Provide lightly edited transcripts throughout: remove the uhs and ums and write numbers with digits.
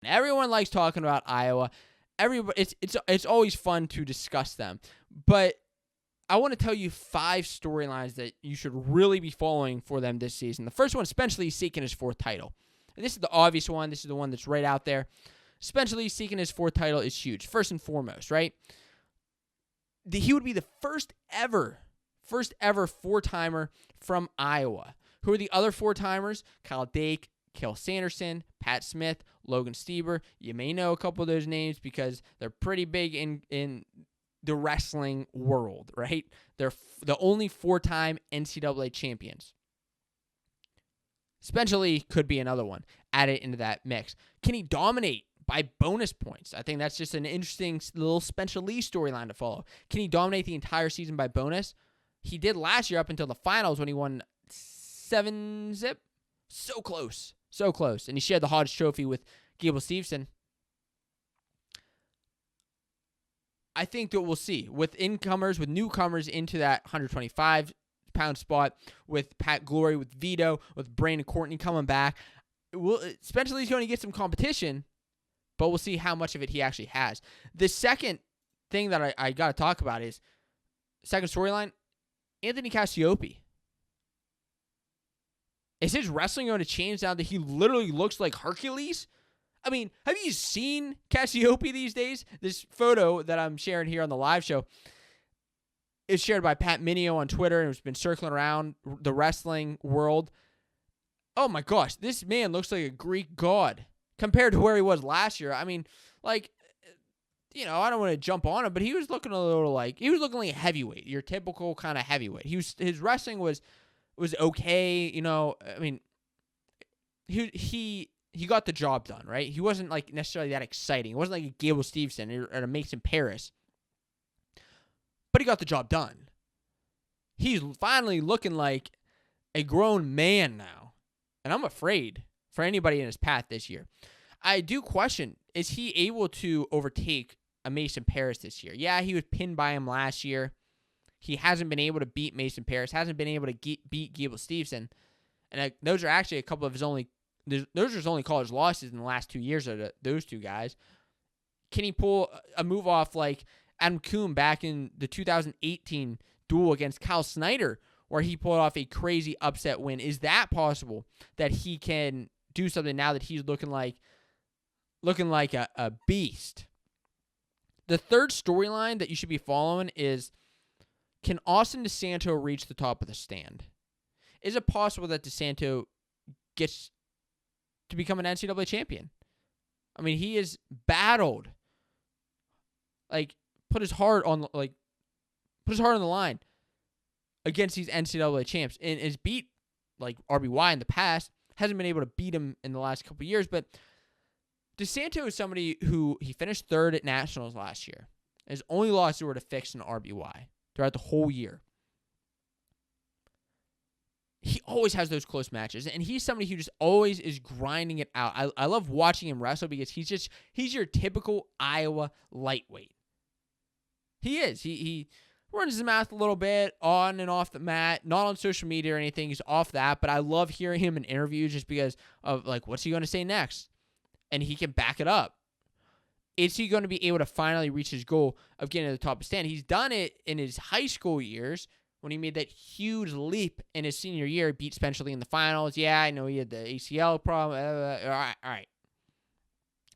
Everyone likes talking about Iowa. Everybody, it's always fun to discuss them. But I want to tell you 5 storylines that you should really be following for them this season. The first one, Spencer Lee seeking his 4th title. And this is the obvious one. This is the one that's right out there. Spencer Lee seeking his 4th title is huge. First and foremost, right? He would be the first ever 4-timer from Iowa. Who are the other 4-timers? Kyle Dake, Cale Sanderson, Pat Smith, Logan Stieber. You may know a couple of those names because they're pretty big in the wrestling world, right? They're the only 4-time NCAA champions. Spencer Lee could be another one. Add it into that mix. Can he dominate by bonus points? I think that's just an interesting little Spencer Lee storyline to follow. Can he dominate the entire season by bonus? He did last year up until the finals when he won 7-zip. So close. So close. And he shared the Hodge Trophy with Gable Steveson. I think that we'll see. With newcomers into that 125-pound spot, with Pat Glory, with Vito, with Brandon Courtney coming back, Spencer Lee's going to get some competition, but we'll see how much of it he actually has. The second thing that I got to talk about is, second storyline, Anthony Cassioppi. Is his wrestling going to change now that he literally looks like Hercules? I mean, have you seen Cassioppi these days? This photo that I'm sharing here on the live show is shared by Pat Minio on Twitter, and it's been circling around the wrestling world. Oh my gosh, this man looks like a Greek god compared to where he was last year. I mean, like, you know, I don't want to jump on him, but he was looking like a heavyweight, your typical kind of heavyweight. His wrestling was okay, you know. I mean, he got the job done, right? He wasn't like necessarily that exciting. It wasn't like a Gable Steveson or a Mason Paris, but he got the job done. He's finally looking like a grown man now, and I'm afraid for anybody in his path this year. I do question, is he able to overtake a Mason Paris this year? Yeah, he was pinned by him last year. He hasn't been able to beat Mason Paris, hasn't been able to beat Gable Steveson, and those are actually a couple of his only college losses in the last 2 years of those two guys. Can he pull a move off like Adam Kuhn back in the 2018 duel against Kyle Snyder, where he pulled off a crazy upset win? Is that possible that he can do something now that he's looking like a beast? The third storyline that you should be following is, can Austin DeSanto reach the top of the stand? Is it possible that DeSanto gets to become an NCAA champion? I mean, he has battled, put his heart on the line against these NCAA champs, and has beat like RBY in the past. Hasn't been able to beat him in the last couple of years, but DeSanto is somebody who he finished 3rd at nationals last year. His only losses were to Fix and RBY throughout the whole year. He always has those close matches, and he's somebody who just always is grinding it out. I love watching him wrestle because he's your typical Iowa lightweight. He is. He runs his mouth a little bit on and off the mat, not on social media or anything. He's off that, but I love hearing him in interviews just because of, like, what's he going to say next? And he can back it up. Is he going to be able to finally reach his goal of getting to the top of the stand? He's done it in his high school years when he made that huge leap in his senior year, beat Spencer Lee in the finals. Yeah, I know he had the ACL problem. All right.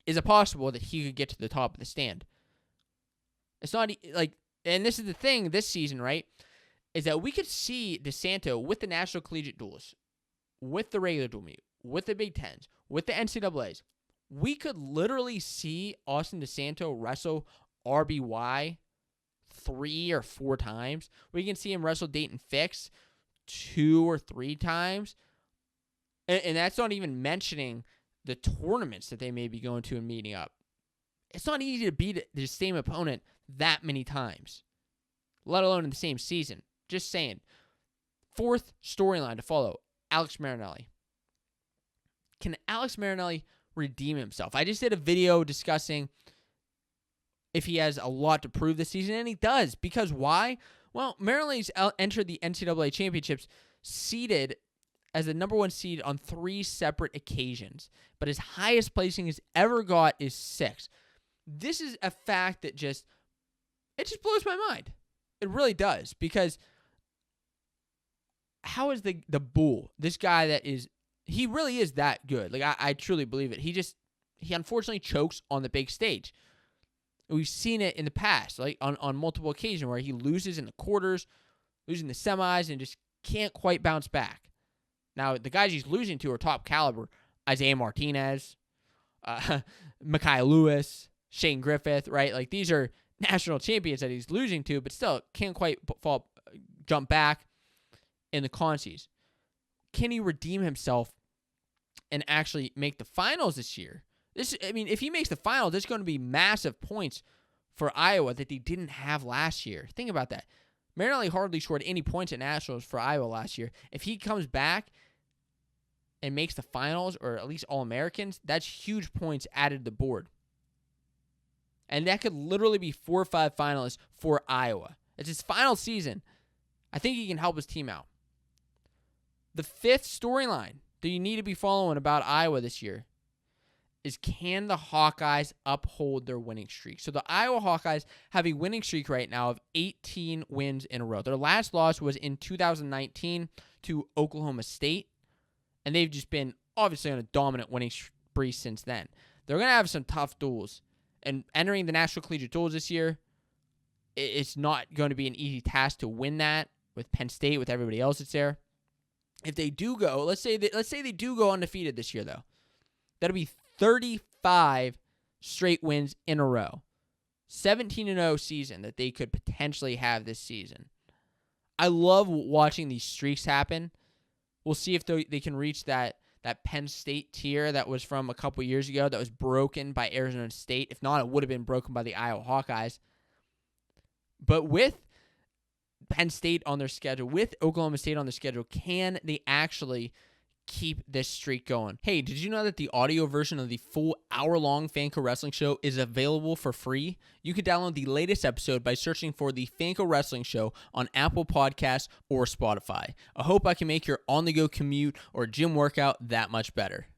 Is it possible that he could get to the top of the stand? It's not like, and this is the thing this season, right, is that we could see DeSanto with the National Collegiate Duels, with the regular dual meet, with the Big Tens, with the NCAAs. We could literally see Austin DeSanto wrestle RBY 3 or 4 times. We can see him wrestle Dayton Fix 2 or 3 times. And that's not even mentioning the tournaments that they may be going to and meeting up. It's not easy to beat the same opponent that many times, let alone in the same season. Just saying. 4th storyline to follow, Alex Marinelli. Can Alex Marinelli redeem himself? I just did a video discussing if he has a lot to prove this season, and he does. Because why? Well, Marinelli's entered the NCAA championships seeded as the number 1 seed on 3 separate occasions, but his highest placing he's ever got is 6. This is a fact that just blows my mind. It really does, because how is the bull, this guy that is, he really is that good. Like, I truly believe it. He unfortunately chokes on the big stage. We've seen it in the past, like on multiple occasions, where he loses in the quarters, losing the semis, and just can't quite bounce back. Now, the guys he's losing to are top caliber. Isaiah Martinez, Mekhi Lewis, Shane Griffith, right? Like, these are national champions that he's losing to, but still can't quite jump back in the consies. Can he redeem himself and actually make the finals this year? If he makes the finals, there's going to be massive points for Iowa that they didn't have last year. Think about that. Marinelli hardly scored any points at Nationals for Iowa last year. If he comes back and makes the finals, or at least All-Americans, that's huge points added to the board. And that could literally be 4 or 5 finalists for Iowa. It's his final season. I think he can help his team out. The 5th storyline that you need to be following about Iowa this year is, can the Hawkeyes uphold their winning streak? So the Iowa Hawkeyes have a winning streak right now of 18 wins in a row. Their last loss was in 2019 to Oklahoma State, and they've just been obviously on a dominant winning spree since then. They're going to have some tough duels, and entering the National Collegiate Duels this year, it's not going to be an easy task to win that with Penn State, with everybody else that's there. If they do go, let's say they do go undefeated this year, though, that'll be 35 straight wins in a row. 17-0 season that they could potentially have this season. I love watching these streaks happen. We'll see if they can reach that Penn State tier that was from a couple years ago that was broken by Arizona State. If not, it would have been broken by the Iowa Hawkeyes. But with Penn State on their schedule, with Oklahoma State on their schedule, can they actually keep this streak going? Hey, did you know that the audio version of the full hour-long Fanco Wrestling Show is available for free? You can download the latest episode by searching for the Fanco Wrestling Show on Apple Podcasts or Spotify. I hope I can make your on-the-go commute or gym workout that much better.